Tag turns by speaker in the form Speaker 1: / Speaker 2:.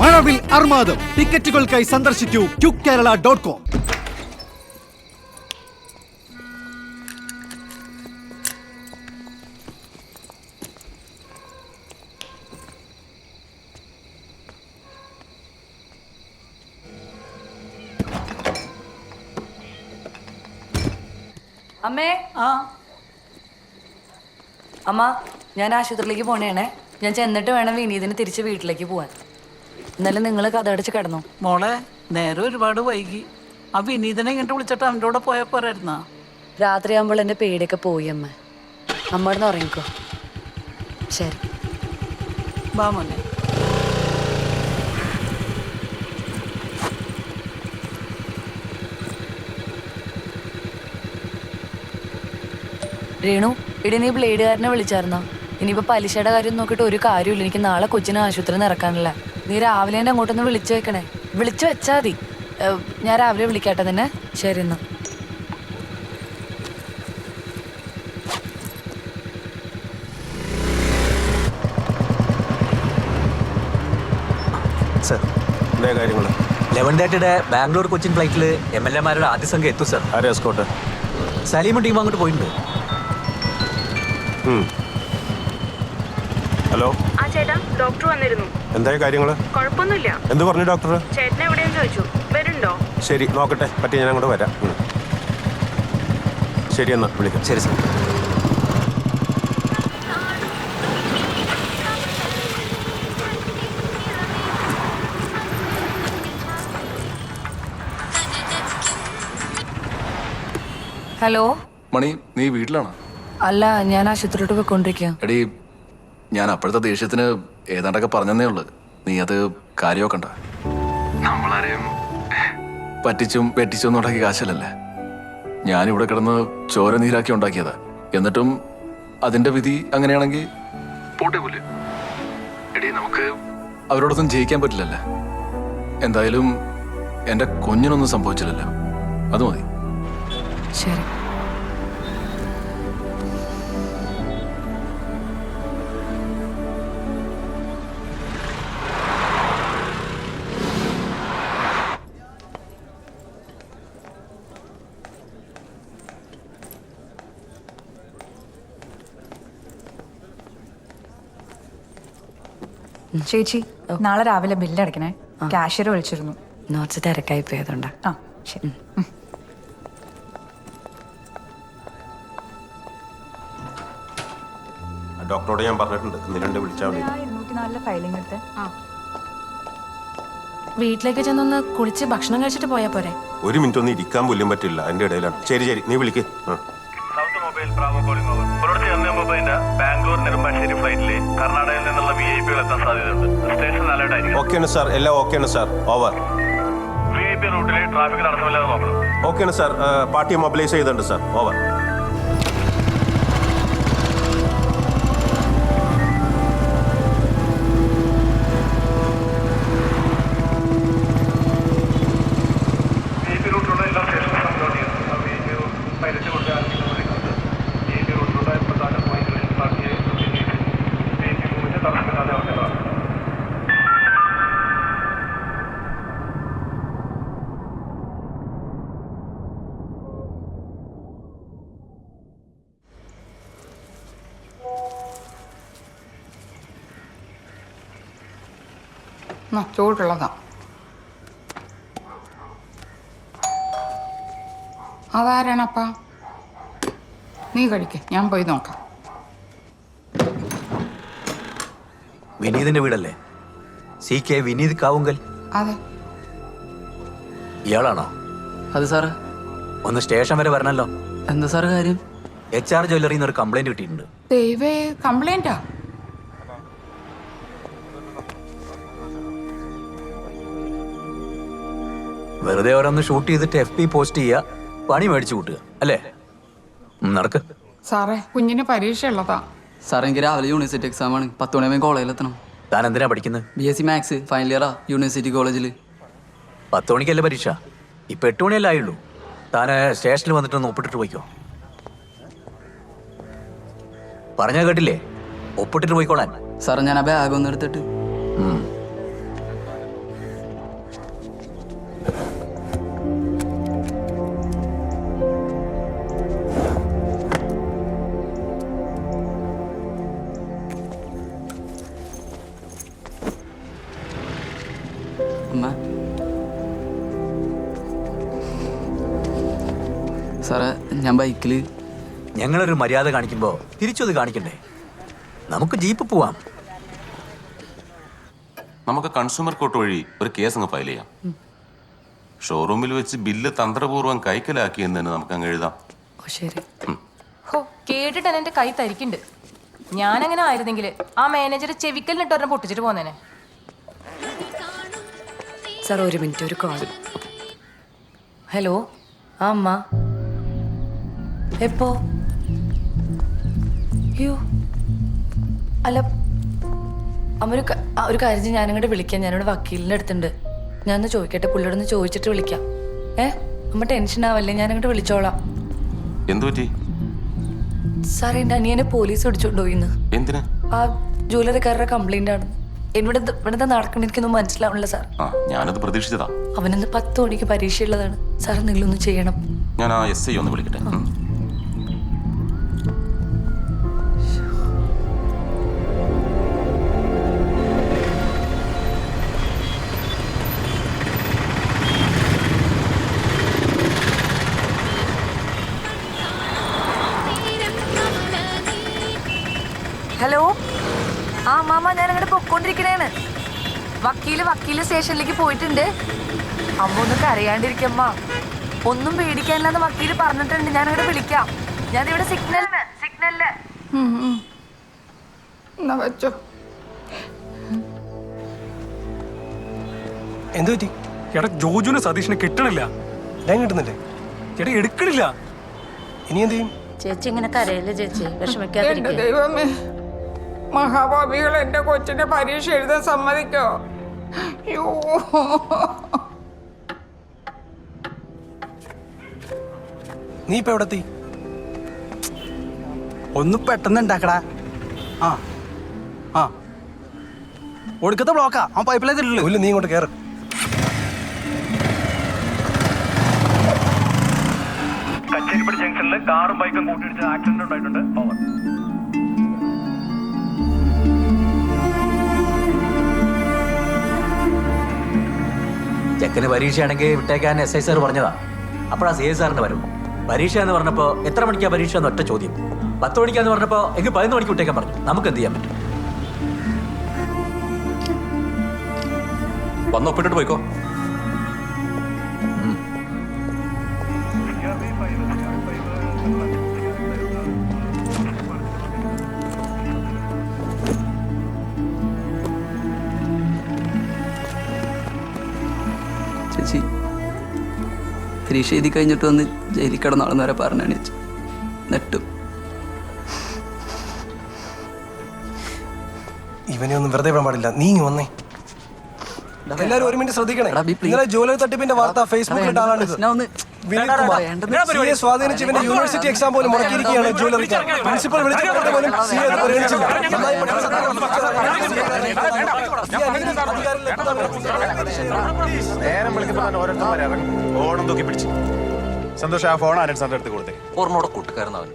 Speaker 1: മഴവിൽ അർമാദം. ടിക്കറ്റുകൾക്കായി സന്ദർശിക്കൂ QKerala.com.
Speaker 2: അമ്മേ അമ്മ, ഞാൻ ആശുപത്രിയിലേക്ക് പോണേണേ. ഞാൻ ചെന്നിട്ട് വേണം വിനീതിന് തിരിച്ച് വീട്ടിലേക്ക് പോവാൻ. എന്നാലും നിങ്ങൾ കഥയടച്ച് കിടന്നു.
Speaker 3: മോളെ, നേരെ ഒരുപാട് വൈകി. ആ വിനീതനെ ഇങ്ങോട്ട് വിളിച്ചിട്ട് അവൻ്റെ കൂടെ പോയാൽ പോരായിരുന്നാ?
Speaker 2: രാത്രിയാകുമ്പോൾ എൻ്റെ പേടിയൊക്കെ പോയി അമ്മ. അമ്മ ഇടന്ന് ഉറങ്ങിക്കോ. ശരി.
Speaker 3: വാ മോനെ.
Speaker 2: രേണു, ഇടി നീ ബ്ലേഡുകാരനെ വിളിച്ചായിരുന്നോ? ഇനിയിപ്പോൾ പലിശയുടെ കാര്യം നോക്കിയിട്ട് ഒരു കാര്യമില്ല. എനിക്ക് നാളെ കൊച്ചിനെ ആശുപത്രിയിൽ ഇറക്കാനില്ല. നീ രാവിലെ തന്നെ അങ്ങോട്ടൊന്ന് വിളിച്ചു വെക്കണേ. വിളിച്ചു വെച്ചാൽ മതി. ഞാൻ രാവിലെ വിളിക്കാട്ടെ തന്നെ. ശരി എന്നാ.
Speaker 4: ബാംഗ്ലൂർ കൊച്ചിൻ ഫ്ലൈറ്റിൽ MLA-മാരുടെ ആദ്യ സംഘം എത്തും സർ. സലീമും ടീം അങ്ങോട്ട് പോയിട്ടുണ്ട്.
Speaker 5: ഹലോ.
Speaker 6: ആ ചേട്ടാ, ഡോക്ടർ വന്നിരുന്നു.
Speaker 5: എന്തായി കാര്യങ്ങള്?
Speaker 6: കുഴപ്പമൊന്നുമില്ല.
Speaker 5: എന്ത് പറഞ്ഞു ഡോക്ടർ?
Speaker 6: ചേട്ടനെ എവിടെയെന്ന് ചോദിച്ചു. വരുന്നുണ്ടോ?
Speaker 5: ശരി, നോക്കട്ടെ. പറ്റി ഞാൻ അങ്ങോട്ട് വരാം. ശരി എന്നാ, വിളിക്കാം.
Speaker 4: ശരി സർ.
Speaker 2: ഹലോ
Speaker 7: മണി, നീ വീട്ടിലാണോ?
Speaker 2: അല്ല, ഞാൻ ആശുപത്രിയിലോട്ട് പോയിക്കൊണ്ടിരിക്കുക.
Speaker 7: എടീ, ഞാൻ അപ്പോഴത്തെ ദേഷ്യത്തിന് ഏതാണ്ടൊക്കെ പറഞ്ഞതേ ഉള്ളു. നീ അത് കാര്യമൊക്കണ്ട. നമ്മളാരെയും പറ്റിച്ചും വെട്ടിച്ചും ഒന്നും ഉണ്ടാക്കിയ കാശല്ലല്ലേ. ഞാനിവിടെ കിടന്ന് ചോര നീരാക്കി ഉണ്ടാക്കിയതാ. എന്നിട്ടും അതിന്റെ വിധി അങ്ങനെയാണെങ്കിൽ പോട്ടെ പോലെ. എടീ, നമുക്ക് അവരോടൊന്നും ജയിക്കാൻ പറ്റില്ലല്ലേ. എന്തായാലും എൻ്റെ കുഞ്ഞിനൊന്നും സംഭവിച്ചില്ലല്ലോ, അത് മതി.
Speaker 2: ശരി.
Speaker 8: ചേച്ചി, നാളെ രാവിലെ ബില്ലടയ്ക്കണേ. ക്യാഷ്യർ വിളിച്ചിരുന്നു.
Speaker 2: നോട്ട്സ് തിരക്കായി പോയതുകൊണ്ടാ.
Speaker 8: ആ ശരി.
Speaker 5: ഡോക്ടറോട് ഞാൻ പറഞ്ഞിട്ടുണ്ട്, ഇന്ന് വിളിച്ചാൽ മതി.
Speaker 8: 204 ഫയലിംഗ് എടുത്ത്
Speaker 9: വീട്ടിലേക്ക് ചെന്നൊന്ന് കുളിച്ച് ഭക്ഷണം കഴിച്ചിട്ട് പോയാ പോരെ?
Speaker 5: ഒരു മിനിറ്റ് ഒന്നും ഇരിക്കാൻ പോലും പറ്റില്ല, അതിന്റെ ഇടയിലാണ്. ശരി ശരി, നീ വിളിക്ക്.
Speaker 10: കർണാടകയിൽ നിന്നുള്ള VIP എത്താൻ സാധ്യതയുണ്ട്. സ്റ്റേഷൻ അലേർട്ട് ആയിരിക്കും.
Speaker 5: ഓക്കെയാണ് സാർ, എല്ലാം ഓക്കെയാണ് സാർ. ഓവർ.
Speaker 10: VIP റൂട്ടിലെ ട്രാഫിക് തടസ്സമില്ലാതെ നോക്കണം.
Speaker 5: ഓക്കെയാണ് സാർ, പാർട്ടിയെ മൊബിലൈസ് ചെയ്തിട്ടുണ്ട് സാർ. ഓവർ.
Speaker 10: VIP റൂട്ടിലുള്ള എല്ലാ സ്റ്റേഷനും കൺട്രോൾ ചെയ്യുന്നു. VIP പൈലറ്റ് കൊണ്ട് VIP റൂട്ടിലുള്ള പ്രധാന പോയിന്റുകളിൽ പാർട്ടിയെ VIP മൂവിന്റെ തടസ്സമില്ലാതെ അവസ്ഥകളാണ്.
Speaker 11: ചൂടുള്ളതാ. അതാരാണപ്പാ? നീ കഴിക്ക, ഞാൻ പോയി നോക്കാം.
Speaker 4: വിനീതിന്റെ വീടല്ലേ? CK വിനീത് കാവുങ്കൽ?
Speaker 11: അതെ.
Speaker 4: ഇയാളാണോ?
Speaker 3: അത് സാറ്.
Speaker 4: ഒന്ന് സ്റ്റേഷൻ വരെ വരണല്ലോ.
Speaker 3: എന്താ സാറ് കാര്യം?
Speaker 4: HR ജ്വല്ലറിയിൽ നിന്ന് ഒരു കംപ്ലൈന്റ് കിട്ടിയിട്ടുണ്ട്.
Speaker 11: ദൈവേ, കംപ്ലൈന്റാ?
Speaker 4: വെറുതെ ഓരോന്ന് ഷൂട്ട് ചെയ്തിട്ട് FB പോസ്റ്റ് ചെയ്യുക, പണി മേടിച്ചു കൂട്ടുക അല്ലേ? നടക്ക്.
Speaker 11: സാറേ, കുഞ്ഞിന് പരീക്ഷ ഉള്ളതാ.
Speaker 3: സാർ, എനിക്ക് രാവിലെ യൂണിവേഴ്സിറ്റി എക്സാം ആണ്. 10 മണിയാകുമ്പോൾ കോളേജിലെത്തണം.
Speaker 4: താൻ എന്തിനാ പഠിക്കുന്നത്?
Speaker 3: BSc മാത്സ് ഫൈനൽ ഇയറാ യൂണിവേഴ്സിറ്റി കോളേജിൽ.
Speaker 4: 10 മണിക്കല്ലേ പരീക്ഷ? ഇപ്പൊ 8 മണിയല്ലേ ആയുള്ളൂ. താൻ സ്റ്റേഷനിൽ വന്നിട്ടൊന്ന് ഒപ്പിട്ടിട്ട് പോയിക്കോ. പറഞ്ഞാ കേട്ടില്ലേ? ഒപ്പിട്ടിട്ട് പോയിക്കോളാൻ.
Speaker 3: സാർ, ഞാൻ ആ ബാഗ് ഒന്ന് എടുത്തിട്ട്.
Speaker 12: അമ്മ സാറേ ഞാൻ ബൈക്കിൽ
Speaker 4: ഞങ്ങളൊരു മര്യാദ കാണിക്കുമ്പോൾ തിരിച്ചത് കാണിക്കണ്ടേ? നമുക്ക് ജീപ്പ് പോവാം.
Speaker 5: നമുക്ക് കൺസ്യൂമർ കോർട്ട് വഴി ഒരു കേസ് അങ്ങ് ഫയൽ ചെയ്യാം. ഷോറൂമിൽ വെച്ച് ബില്ല് തന്ത്രപൂർവ്വം കൈക്കലാക്കിയെന്ന് തന്നെ നമുക്ക് അങ്ങ് എഴുതാം.
Speaker 2: ശരി.
Speaker 9: ഹോ കേട്ടിട്ട് എന്റെ കൈ തരിക്കുണ്ട്. ഞാനങ്ങനെ ആയിരുന്നെങ്കിൽ ആ മാനേജർ ചെവിക്കലിനിട്ട് ഒരെണ്ണം പൊട്ടിച്ചിട്ട് പോന്നേനെ.
Speaker 2: സാർ ഒരു മിനിറ്റ്, ഒരു കോൾ. ഹലോ, ആ അമ്മ എപ്പോ? അയ്യോ അല്ല അമ്മ, ഒരു കാര്യം ഞാനിങ്ങോട്ട് വിളിക്കാം. ഞാനിവിടെ വക്കീലിൻ്റെ അടുത്തുണ്ട്. ഞാനൊന്ന് ചോദിക്കട്ടെ, പുള്ളിയോടൊന്ന് ചോദിച്ചിട്ട് വിളിക്കാം. അമ്മ ടെൻഷൻ ആവല്ലേ, ഞാനിങ്ങോട്ട് വിളിച്ചോളാം.
Speaker 5: എന്തു പറ്റി?
Speaker 2: സാറേ, എൻ്റെ അനിയനെ പോലീസ് പിടിച്ചോണ്ടുപോയിന്ന്.
Speaker 5: എന്തിനാ?
Speaker 2: ആ ജ്വല്ലറിക്കാരുടെ കംപ്ലൈന്റ് ആണ്. ഇവിടുത്തെ നടക്കണ എനിക്കൊന്നും മനസ്സിലാവണില്ല സാർ.
Speaker 5: ഞാനത് പ്രതീക്ഷിച്ചതാ.
Speaker 2: അവനിന്ന് 10 മണിക്ക് പരീക്ഷയുള്ളതാണ്. സാർ നിങ്ങളൊന്ന് ചെയ്യണം.
Speaker 5: ഞാൻ ആ SI ഒന്ന് വിളിക്കട്ടെ.
Speaker 2: ഹലോ, ആ അമ്മാമ്മ, ഞാൻ അങ്ങോട്ട് പൊക്കോണ്ടിരിക്കണേണ്. വക്കീല് സ്റ്റേഷനിലേക്ക് പോയിട്ടുണ്ട്. അമ്മ ഒന്നും കരയാണ്ടിരിക്കമ്മ. ഒന്നും പേടിക്കാനില്ലെന്ന് വക്കീല് പറഞ്ഞിട്ടുണ്ട്. ഞാൻ അങ്ങോട്ട് വിളിക്കാം. ഞാനിവിടെ സിഗ്നലില്.
Speaker 11: എന്നാ വെച്ചോ.
Speaker 10: എന്തു പറ്റി?
Speaker 1: എടാ, ജോജുവിന് സതീഷിനെ കിട്ടണില്ല.
Speaker 10: ഞാൻ കിട്ടുന്നില്ലേ?
Speaker 1: എടാ, എടുക്കണില്ല.
Speaker 10: ഇനി എന്ത് ചെയ്യും?
Speaker 6: ചേച്ചി ഇങ്ങനെ കരയല്ലേ ചേച്ചി,
Speaker 11: എന്റെ
Speaker 6: വിഷമിക്കാതിരിക്കുക.
Speaker 11: ദൈവമേ, മഹാഭാവികൾ എന്റെ കൊച്ചിന്റെ പരീക്ഷ എഴുതാൻ സമ്മതിക്കോ? അയ്യോ,
Speaker 10: നീ ഇപ്പൊ എവിടെ എത്തി?
Speaker 12: ഒന്ന് പെട്ടെന്ന് ഉണ്ടാക്കടാ. ആ ആ ഒടുക്കത്തെ ബ്ലോക്കാ. ആ പൈപ്പിലേ തരുള്ളൂ.
Speaker 10: ഇല്ല, നീ ഇങ്ങോട്ട് കയറ്.
Speaker 13: കച്ചേരിപ്പടി ജംഗ്ഷനിൽ കാറും ബൈക്കും കൂട്ടിയിടിച്ച് ആക്സിഡന്റ് ഉണ്ടായിട്ടുണ്ട്. ഓവർ.
Speaker 4: ചെക്കന് പരീക്ഷയാണെങ്കിൽ വിട്ടേക്കാൻ SI സാർ പറഞ്ഞതാ. അപ്പോഴാ CI സാറിന്റെ വരും. പരീക്ഷ എന്ന് പറഞ്ഞപ്പോൾ എത്ര മണിക്കാ പരീക്ഷ എന്ന് ഒറ്റ ചോദ്യം. 10 മണിക്കാന്ന് പറഞ്ഞപ്പോൾ എങ്കിൽ 11 മണിക്ക് വിട്ടേക്കാൻ പറഞ്ഞു. നമുക്ക് എന്ത് ചെയ്യാൻ പറ്റും?
Speaker 5: വന്ന് ഒപ്പിട്ടിട്ട് പോയിക്കോ.
Speaker 12: ചേച്ചി പരീക്ഷ എഴുതി കഴിഞ്ഞിട്ട് വന്ന് ജയിലിൽ കിടന്നാളെന്ന് വരെ പറഞ്ഞാണ് ചേച്ചി. നെട്ടും
Speaker 10: ഇവനെ ഒന്നും വെറുതെ വിടാൻ പാടില്ല. നീ ഇങ്ങ് വന്നേ. എല്ലാരും ഒരു മിനിറ്റ് ശ്രദ്ധിക്കണേ. ഇന്നലെ ജ്വല്ലറി തട്ടിപ്പിന്റെ വാർത്ത ഫേസ്ബുക്കിൽ ആളാണിത്. വിനീത് കുമാർ CA സ്വാധീനിച്ച് ഇവന്റെ യൂണിവേഴ്സിറ്റി എക്സാം പോലും മുടക്കിയിരിക്കുകയാണ് ജ്വല്ലറിക്കാർ. പ്രിൻസിപ്പൽ വിളിച്ചിട്ട് പോലും CA അത് പരിഗണിച്ചില്ല. നന്നായി പഠിച്ച
Speaker 13: നേരം വിളിക്കുമ്പോൾ തന്നെ ഓരോരുത്തർ ഇറങ്ങും. ഓണം തൂക്കി പിടിച്ച്. സന്തോഷം, ആ ഫോൺ ആരും സാറിന്റെ അടുത്ത് കൊടുത്തേ.
Speaker 4: ഓർമ്മോടെ കൂട്ടുകാരനാവൻ.